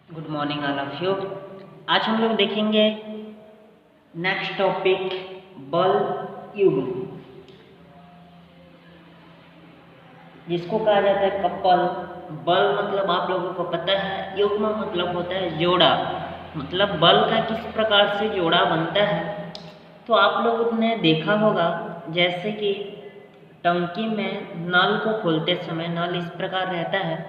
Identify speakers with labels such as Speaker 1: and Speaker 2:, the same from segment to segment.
Speaker 1: Good morning all of you. आज हम लोग देखेंगे नेक्स्ट टॉपिक बल युग्म, जिसको कहा जाता है कपल। बल मतलब आप लोगों को पता है, युग्म मतलब होता है जोड़ा, मतलब बल का किस प्रकार से जोड़ा बनता है। तो आप लोगों ने देखा होगा, जैसे कि टंकी में नल को खोलते समय नल इस प्रकार रहता है।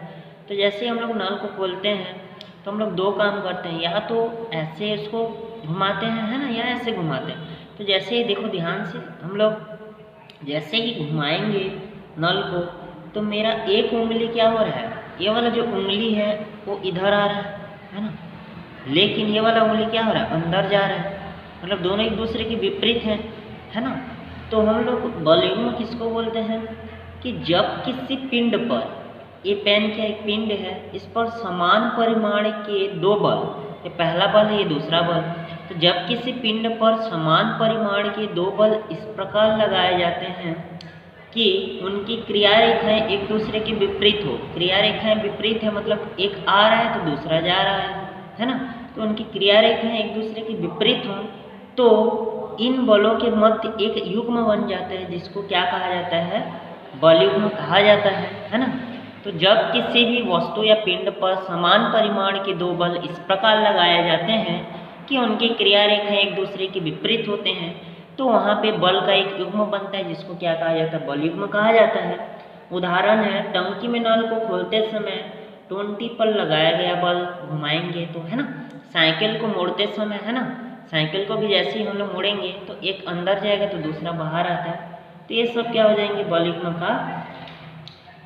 Speaker 1: तो जैसे हम लोग नल को खोलते हैं तो हम लोग दो काम करते हैं, या तो ऐसे इसको घुमाते हैं, है ना, या ऐसे घुमाते हैं। तो जैसे ही देखो ध्यान से, हम लोग जैसे ही घुमाएंगे नल को तो मेरा एक उंगली क्या हो रहा है, ये वाला जो उंगली है वो इधर आ रहा है ना, लेकिन ये वाला उंगली क्या हो रहा है, अंदर जा रहा है। मतलब दोनों एक दूसरे के विपरीत हैं, है ना। तो हम लोग बल युग्म किसको बोलते हैं कि जब किसी पिंड पर, ये पेन का एक पिंड है, इस पर समान परिमाण के दो बल, ये पहला बल है, ये दूसरा बल। तो जब किसी पिंड पर समान परिमाण के दो बल इस प्रकार लगाए जाते हैं कि उनकी क्रिया रेखाएं एक दूसरे के विपरीत हो। क्रिया रेखाएं विपरीत है मतलब एक आ रहा है तो दूसरा जा रहा है ना। तो उनकी क्रिया रेखाएं एक दूसरे के विपरीत हों तो इन बलों के मध्य एक युग्म बन जाता है, जिसको क्या कहा जाता है, बल युग्म कहा जाता है ना। तो जब किसी भी वस्तु या पिंड पर समान परिमाण के दो बल इस प्रकार लगाए जाते हैं कि उनकी क्रिया रेखाएं एक दूसरे के विपरीत होते हैं तो वहाँ पे बल का एक युग्म बनता है, जिसको क्या कहा जाता है, बल युग्म कहा जाता है। उदाहरण है, टंकी में नल को खोलते समय 20 पर लगाया गया बल घुमाएंगे तो, है ना। साइकिल को मोड़ते समय, है ना, साइकिल को भी जैसे ही हम लोग मोड़ेंगे तो एक अंदर जाएगा तो दूसरा बाहर आता है। तो ये सब क्या हो जाएंगे, बल युग्म का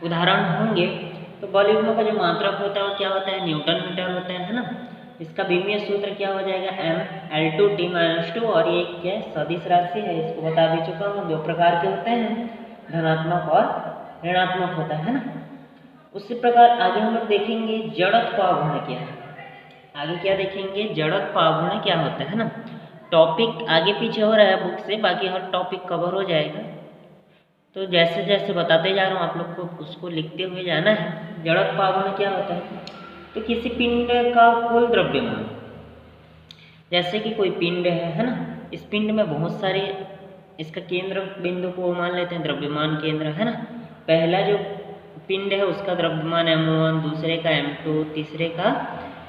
Speaker 1: उदाहरण होंगे। तो बल युग्म का जो मात्रक होता है वो क्या होता है, न्यूटन मीटर होता है ना। इसका विमीय सूत्र क्या हो जाएगा, m/L2t-2। और ये क्या सदिश राशि है, इसको बता भी चुका हूँ, दो प्रकार के होते हैं, धनात्मक और ऋणात्मक होता है ना। उसी प्रकार आगे हम लोग देखेंगे जड़त्व अवगुण क्या है। आगे क्या देखेंगे, जड़त्व अवगुण क्या होता है ना। टॉपिक आगे पीछे हो रहा है बुक से, बाकी हर टॉपिक कवर हो जाएगा। तो जैसे जैसे बताते जा रहा हूँ आप लोग को उसको लिखते हुए जाना है। जड़त्व अवगुण क्या होता है, तो किसी पिंड का कुल द्रव्यमान, जैसे कि कोई पिंड है ना, इस पिंड में बहुत सारे, इसका केंद्र बिंदु को मान लेते हैं द्रव्यमान केंद्र, है ना। पहला जो पिंड है उसका द्रव्यमान m1, दूसरे का m2, तीसरे का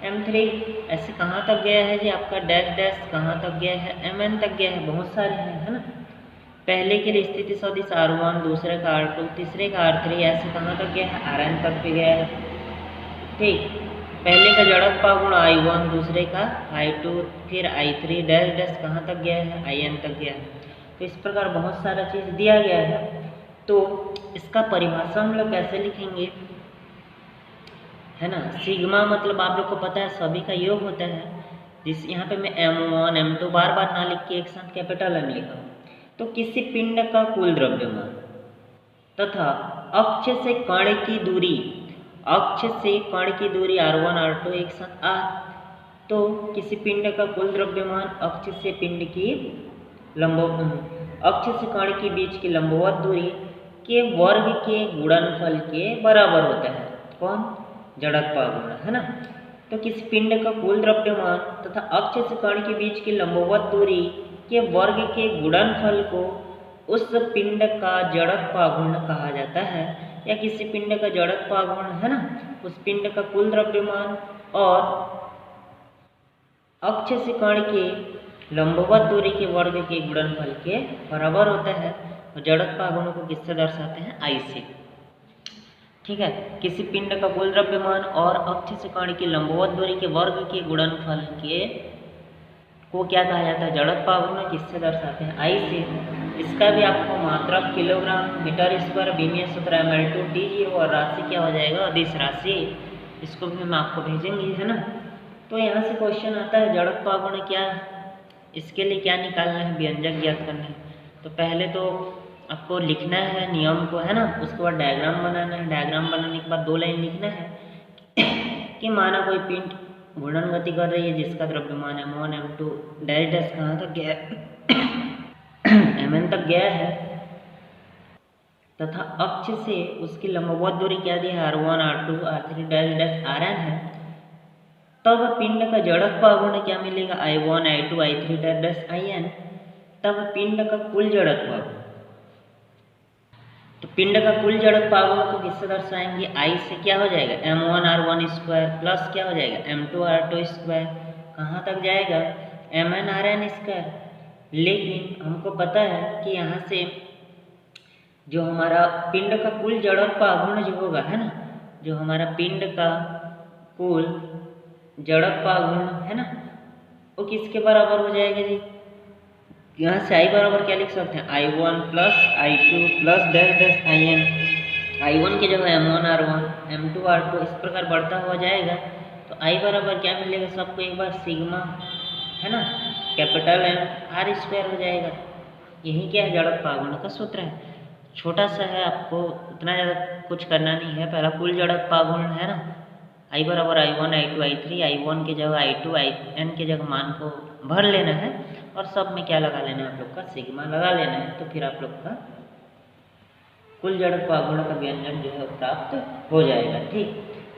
Speaker 1: m3, ऐसे कहाँ तक गया है जी आपका डैश डैश, कहाँ तक गया है, mn तक गया है, बहुत सारे हैं, है ना। पहले के लिए स्थिति सदिश r1, दूसरे का r2, तीसरे का r3, ऐसे कहाँ तक गया है, rn तक भी गया है। ठीक, पहले का जड़त्व अवगुण I1, दूसरे का I2, फिर I3, डैश डैश कहाँ तक गया है, In तक गया है। तो इस प्रकार बहुत सारा चीज़ दिया गया है। तो इसका परिभाषा हम लोग कैसे लिखेंगे, है ना। सिग्मा मतलब आप लोग को पता है सभी का योग होता है, जिस यहाँ पे मैं m1 m2 बार बार ना लिख के एक साथ कैपिटल M लिखा हूँ। तो किसी पिंड का कुल द्रव्यमान तथा अक्ष से कण की दूरी, अक्ष से कण की दूरी r1 r2 एक साथ r। तो किसी पिंड का कुल द्रव्यमान अक्ष से पिंड की अक्ष से कण के बीच की लंबवत दूरी के वर्ग के गुणनफल के बराबर होता है। कौन, जड़त्व अवगुण, है ना। तो किसी पिंड का कुल द्रव्यमान तथा अक्ष से कण के बीच की लंबवत दूरी के वर्ग के गुणनफल को उस पिंड का जड़त्व अवगुण कहा जाता है, या किसी पिंड का जड़त्व अवगुण, है ना, उस पिंड का कुल द्रव्यमान और अक्ष से कण के लंबवत दूरी के वर्ग के गुणनफल के बराबर होता है। और जड़त्व अवगुण को किससे दर्शाते हैं, I से। ठीक है, किसी पिंड का कुल द्रव्यमान और अक्ष से कण की लंबवत दूरी के वर्ग के गुणनफल के को क्या कहा जाता है, जड़त्व अवगुण, किससे दर्शाते हैं, I से। इसका भी आपको मात्रक किलोग्राम मीटर स्क्वायर, विमीय सूत्र m/L2t, और राशि क्या हो जाएगा, अदिश राशि। इसको भी मैं आपको भेजेंगे, है ना। तो यहाँ से क्वेश्चन आता है जड़त्व अवगुण क्या है, इसके लिए क्या निकालना है, व्यंजक ज्ञात करना है। तो पहले तो आपको लिखना है नियम को, है ना, उसके बाद डायग्राम बनाना है। डायग्राम बनाने के बाद दो लाइन लिखना है कि माना कोई पिंड घूर्णन गति कर रही है जिसका द्रव्यमान m1 m2 डैश डैश कहाँ तक गया है mn तक गया है, तथा अक्ष से उसकी लंबवत दूरी क्या दी है, r1 r2 r3 dash dash rn है। तब पिंड का जड़त्व आघूर्ण क्या मिलेगा, I1 I2 I3 dash In। तब पिंड का कुल जड़त्व आघूर्ण, तो पिंड का कुल जड़त्व आघूर्ण को किससे दर्शाएंगे, I से क्या हो जाएगा m1r1 स्क्वायर प्लस क्या हो जाएगा m2r2 स्क्वायर, कहाँ तक जाएगा mn/n स्क्वायर। लेकिन हमको पता है कि यहाँ से जो हमारा पिंड का कुल जड़त्व आघूर्ण जो होगा, है ना, जो हमारा पिंड का कुल जड़त्व आघूर्ण है ना, वो किसके बराबर हो जाएगा जी, यहाँ से I बराबर क्या लिख सकते हैं, I1 plus I2 plus dash dash In। I1 की जगह m1r1 m2r2 इस प्रकार बढ़ता हुआ जाएगा। तो I बराबर क्या मिलेगा सबको एक बार सिग्मा, है ना, कैपिटल M r स्क्वायर हो जाएगा। यही क्या है जड़त्व आघूर्ण का सूत्र है। छोटा सा है, आपको उतना ज़्यादा कुछ करना नहीं है। पहला कुल जड़त्व आघूर्ण है ना, I बराबर I1 I2 I3, I1 की जगह I2 In की जगह मान को भर लेना है और सब में क्या लगा लेना है आप लोग का सिग्मा लगा लेना है। तो फिर आप लोग का कुल जड़त्व आघूर्ण का व्यंजक जो है प्राप्त हो जाएगा। ठीक,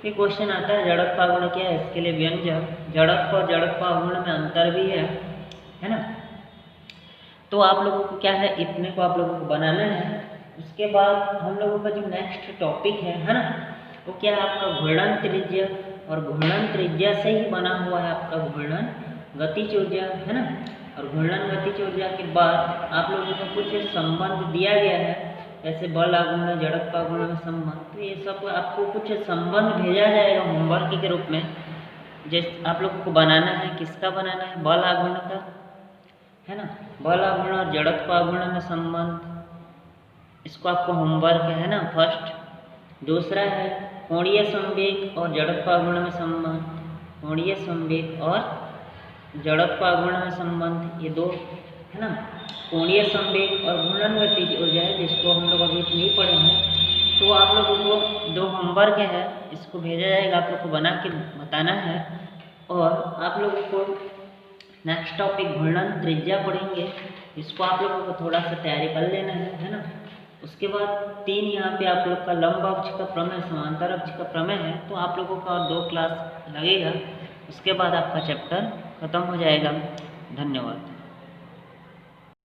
Speaker 1: फिर क्वेश्चन आता है जड़त्व आघूर्ण क्या है, इसके लिए व्यंजक जड़त्व और जड़त्व आघूर्ण में अंतर भी है ना। तो आप लोगों को क्या है, इतने को आप लोगों को बनाना है। उसके बाद हम लोगों का जो नेक्स्ट टॉपिक है ना, वो क्या है आपका घूर्णन त्रिज्या। और घूर्णन त्रिज्या से ही बना हुआ है आपका घूर्णन गतिज ऊर्जा, है ना। और घूर्णन गतिज ऊर्जा के बाद आप लोगों को कुछ संबंध दिया गया है, जैसे बल आघूर्ण जड़त्व आघूर्ण में संबंध। तो ये सब आपको कुछ संबंध भेजा जाएगा होमवर्क के रूप में, जैसे आप लोगों को बनाना है। किसका बनाना है, बल आघूर्ण का, है ना, बल आघूर्ण और जड़त्व आघूर्ण में संबंध, इसको आपको होमवर्क है ना फर्स्ट। दूसरा है कोणीय संवेग और जड़त्व आघूर्ण में संबंध, कोणीय संवेग और जड़त्व आघूर्ण में संबंध, ये दो है ना। कोणीय संवेग और घूर्णन गतिज ऊर्जा है, जिसको हम लोग अभी नहीं पढ़े हैं। तो आप लोगों को दो होमवर्क है, इसको भेजा जाएगा, आप लोग को बना के बताना है। और आप लोगों को नेक्स्ट टॉपिक घूर्णन त्रिज्या पढ़ेंगे, इसको आप लोगों को थोड़ा सा तैयारी कर लेना है ना। उसके बाद 3 यहाँ पे आप लोग का लंब अक्ष का प्रमेय समांतर अक्ष का प्रमेय है, तो आप लोगों का और 2 क्लास लगेगा। उसके बाद आपका चैप्टर खत्म हो जाएगा। धन्यवाद।